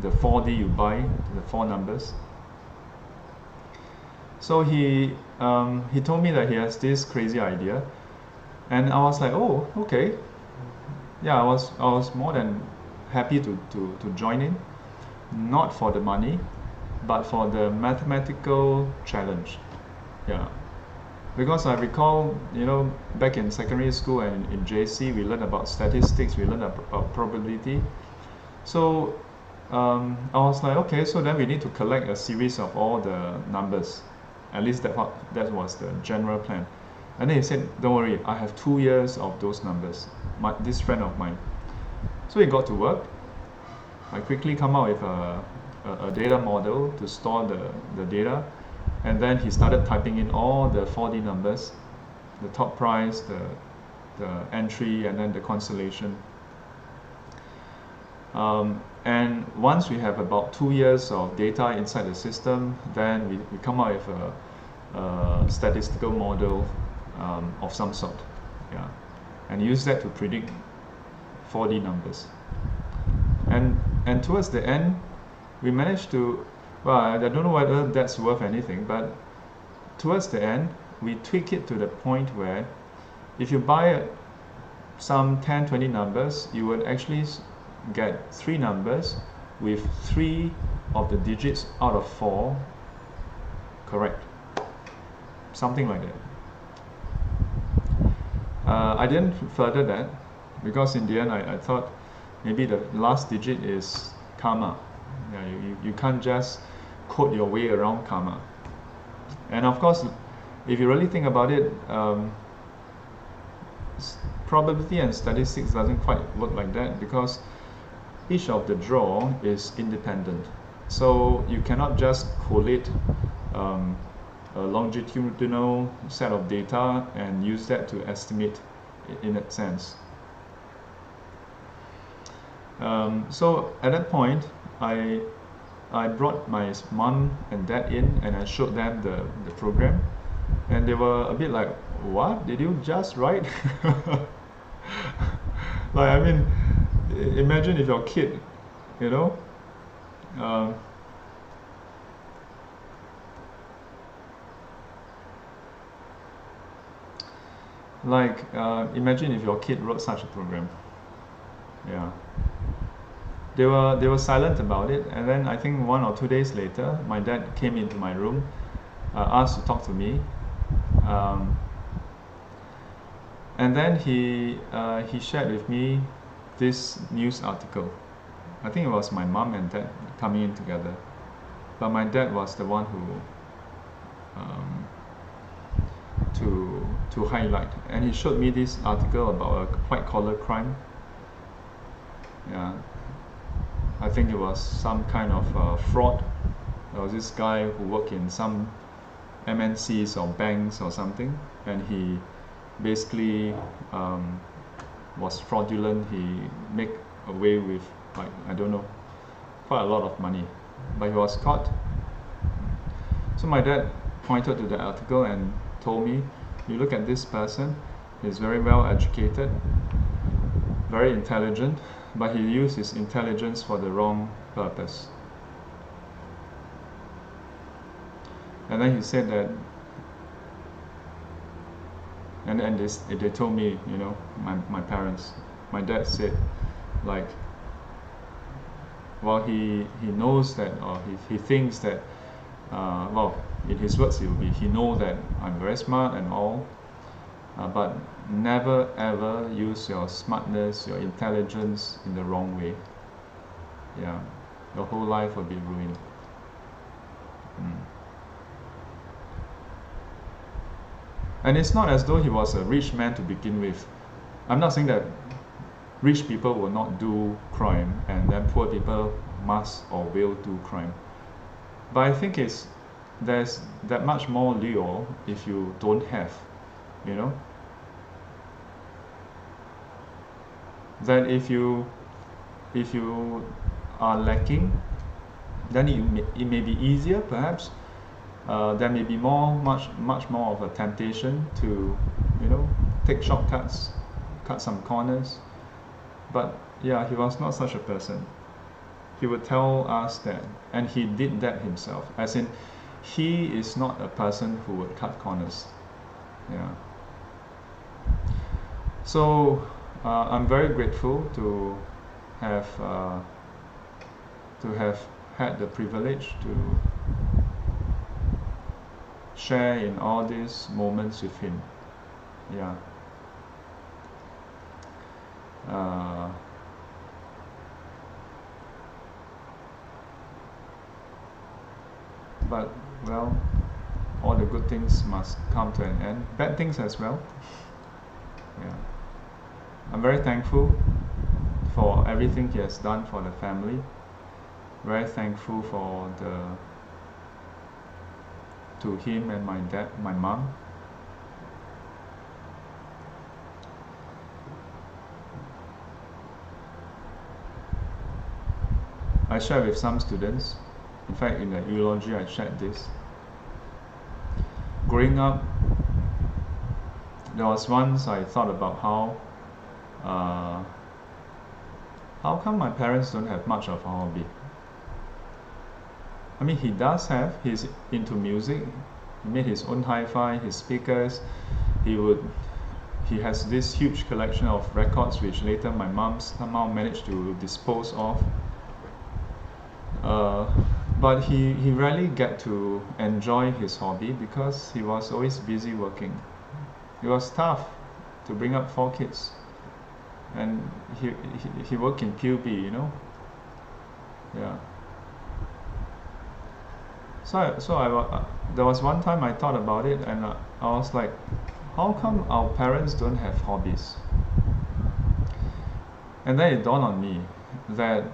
4D you buy, the 4 numbers. So he told me that he has this crazy idea, and I was like, oh, okay. Yeah, I was more than happy to join in, not for the money, but for the mathematical challenge. Yeah, because I recall, you know, back in secondary school and in JC, we learned about statistics, we learned about probability. So I was like, okay, so then we need to collect a series of all the numbers. At least that was the general plan. And then he said, don't worry, I have 2 years of those numbers, this friend of mine. So he got to work. I quickly come out with a data model to store the data, and then he started typing in all the 4D numbers, the top price, the entry, and then the constellation. And once we have about 2 years of data inside the system, then we come out with a statistical model of some sort, yeah, and use that to predict 4D numbers. And towards the end, we managed to, well, I don't know whether that's worth anything, but towards the end, we tweak it to the point where if you buy some 10, 20 numbers, you would actually get 3 numbers with 3 of the digits out of 4 correct. Something like that. I didn't further that, because in the end I thought maybe the last digit is karma. Yeah, you can't just code your way around karma. And of course, if you really think about it, probability and statistics doesn't quite work like that, because each of the draw is independent. So you cannot just collate a longitudinal set of data and use that to estimate in that sense. So at that point, I brought my mom and dad in, and I showed them the program, and they were a bit like, what did you just write? Like, I mean, imagine if your kid, you know, Like, imagine if your kid wrote such a program. Yeah. They were silent about it, and then I think 1 or 2 days later, my dad came into my room, asked to talk to me, and then he shared with me this news article. I think it was my mom and dad coming in together, but my dad was the one who to highlight, and he showed me this article about a white collar crime. Yeah, I think it was some kind of fraud. There was this guy who worked in some MNCs or banks or something, and he basically was fraudulent. He made away with, like, I don't know, quite a lot of money, but he was caught. So my dad pointed to the article and told me, you look at this person, he's very well educated, very intelligent, but he used his intelligence for the wrong purpose. And then he said that, and they told me, you know, my parents, my dad said, like, well, he knows that, or he thinks that, well, in his words it will be, he knows that I'm very smart and all, but never ever use your smartness, your intelligence in the wrong way. Yeah, your whole life will be ruined. And it's not as though he was a rich man to begin with. I'm not saying that rich people will not do crime and then poor people must or will do crime. But I think there's that much more lure if you don't have, you know? That if you are lacking, then it may be easier perhaps. There may be much more of a temptation to, you know, take shortcuts, cut some corners. But yeah, he was not such a person. He would tell us that, and he did that himself, as in, he is not a person who would cut corners. Yeah. So I'm very grateful to have had the privilege to share in all these moments with him. Yeah. But, well, all the good things must come to an end. Bad things as well. Yeah. I'm very thankful for everything he has done for the family. Very thankful to him and my dad, my mom. I shared with some students. In fact, in the eulogy, I shared this. Growing up, there was once I thought about how come my parents don't have much of a hobby? I mean, he does have, he's into music, he made his own hi-fi, his speakers, he has this huge collection of records which later my mom somehow managed to dispose of. But he rarely get to enjoy his hobby because he was always busy working. It was tough to bring up 4 kids, and he worked in PUB, you know. Yeah. So there was one time I thought about it, and I was like, how come our parents don't have hobbies? And then it dawned on me that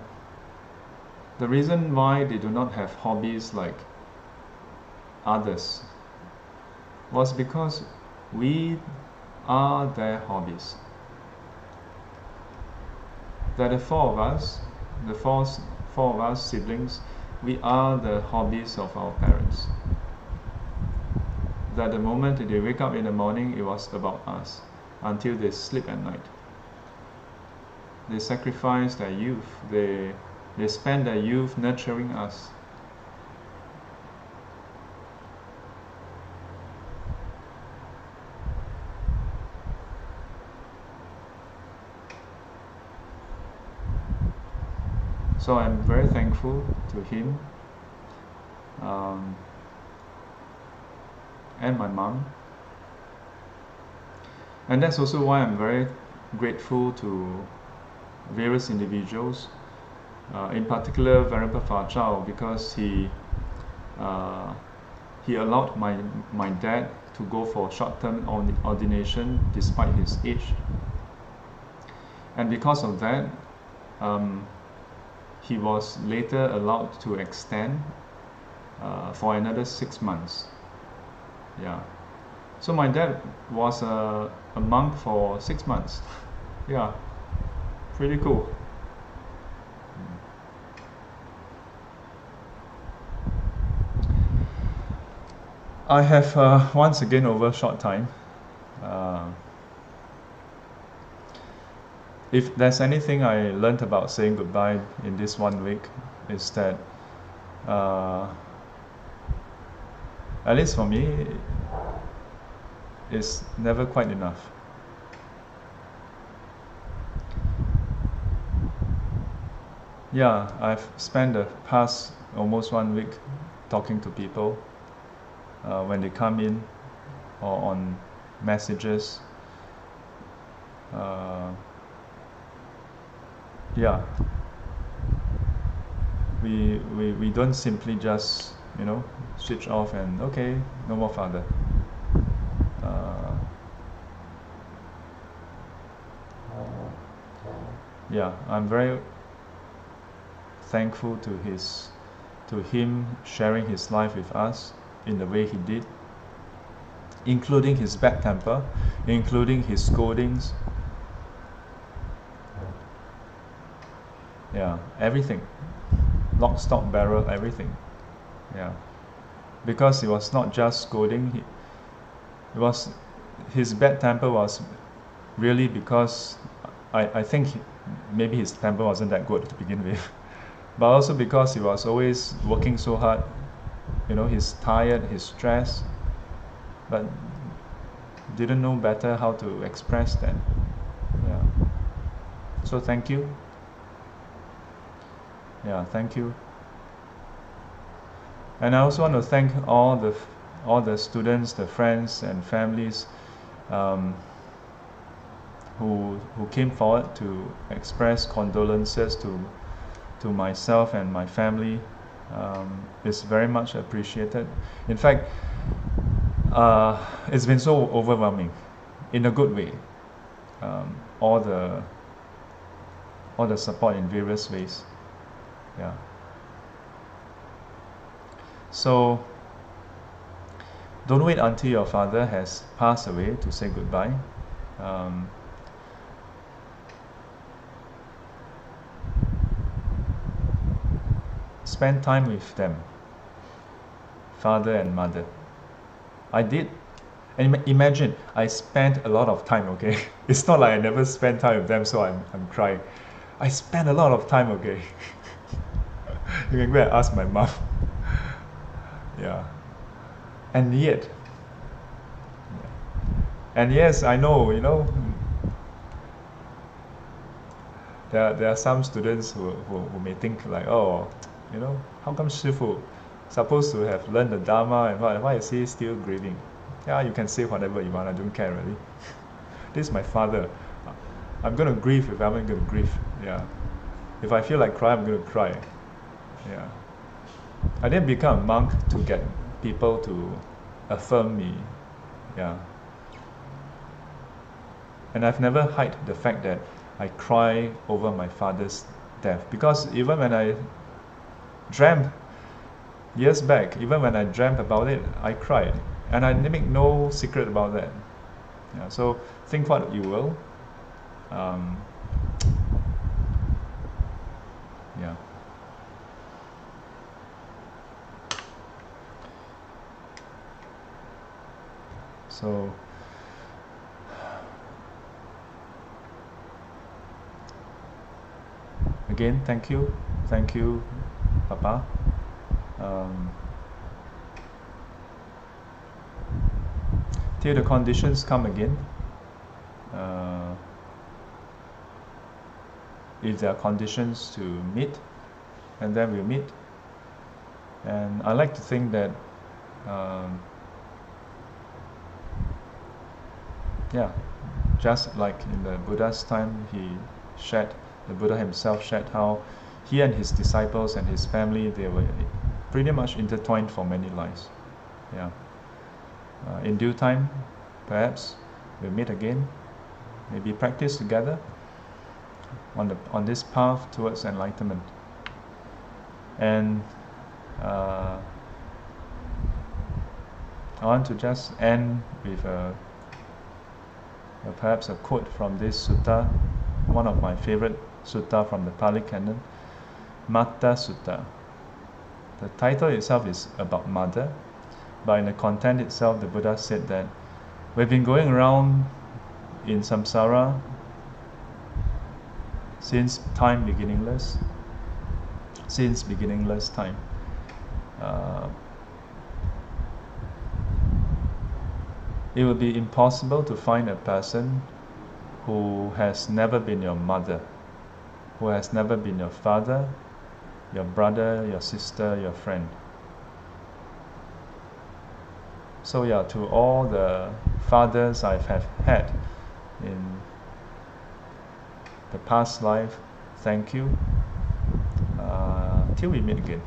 the reason why they do not have hobbies like others was because we are their hobbies. That the four of us siblings, we are the hobbies of our parents. That the moment they wake up in the morning, it was about us until they sleep at night. They sacrifice their youth. They spend their youth nurturing us. So I'm very thankful to him and my mom. And that's also why I'm very grateful to various individuals, in particular Venerable Fa Chao, because he allowed my dad to go for short-term ordination despite his age. And because of that, he was later allowed to extend for another 6 months. Yeah. So my dad was a monk for 6 months. Yeah. Pretty cool. I have once again overshot time. If there's anything I learned about saying goodbye in this 1 week, is that at least for me, it's never quite enough. Yeah, I've spent the past almost 1 week talking to people when they come in or on messages. Yeah, we don't simply just, you know, switch off and okay, no more Father. Yeah, I'm very thankful to him sharing his life with us in the way he did, including his bad temper, including his scoldings. Yeah, everything. Lock, stock, barrel, everything. Yeah. Because it was not just scolding, his bad temper was really because I think maybe his temper wasn't that good to begin with. But also because he was always working so hard. You know, he's tired, he's stressed, but didn't know better how to express that. Yeah. So thank you. Yeah, thank you. And I also want to thank all the students, the friends and families who came forward to express condolences to myself and my family. It's very much appreciated. In fact, it's been so overwhelming, in a good way. All the support in various ways. Yeah. So don't wait until your father has passed away to say goodbye. Spend time with them, father and mother. I did. And imagine, I spent a lot of time, okay? It's not like I never spent time with them, so I'm crying. I spent a lot of time, okay? You can go and ask my mom. Yeah. And yet, and yes, I know, you know, there are some students who may think like, oh, you know, how come Shifu supposed to have learned the Dharma and why is he still grieving? Yeah, you can say whatever you want, I don't care really. This is my father. I'm going to grieve if I'm going to grieve. Yeah. If I feel like crying, I'm going to cry. Yeah. I didn't become a monk to get people to affirm me. Yeah. And I've never hid the fact that I cry over my father's death, because even when I dreamt years back, even when I dreamt about it, I cried, and I make no secret about that. Yeah, so think what you will. Yeah. So again, thank you, Papa. Till the conditions come again, if there are conditions to meet, and then we'll meet. And I like to think that yeah, just like in the Buddha's time, the Buddha himself shared how he and his disciples and his family, they were pretty much intertwined for many lives. Yeah. In due time, perhaps we'll meet again, maybe practice together on this path towards enlightenment. And I want to just end with perhaps a quote from this sutta, one of my favorite sutta from the Pali Canon, Mata Sutta. The title itself is about mother, but in the content itself, the Buddha said that we've been going around in samsara since beginningless time. It would be impossible to find a person who has never been your mother, who has never been your father, your brother, your sister, your friend. So yeah, to all the fathers I have had in the past life, thank you. Till we meet again.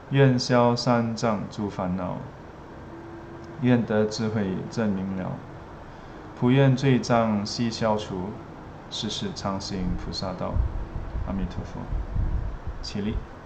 愿消三障诸烦恼，愿得智慧正明了，普愿罪障悉消除，世世常行菩萨道。阿弥陀佛。起立。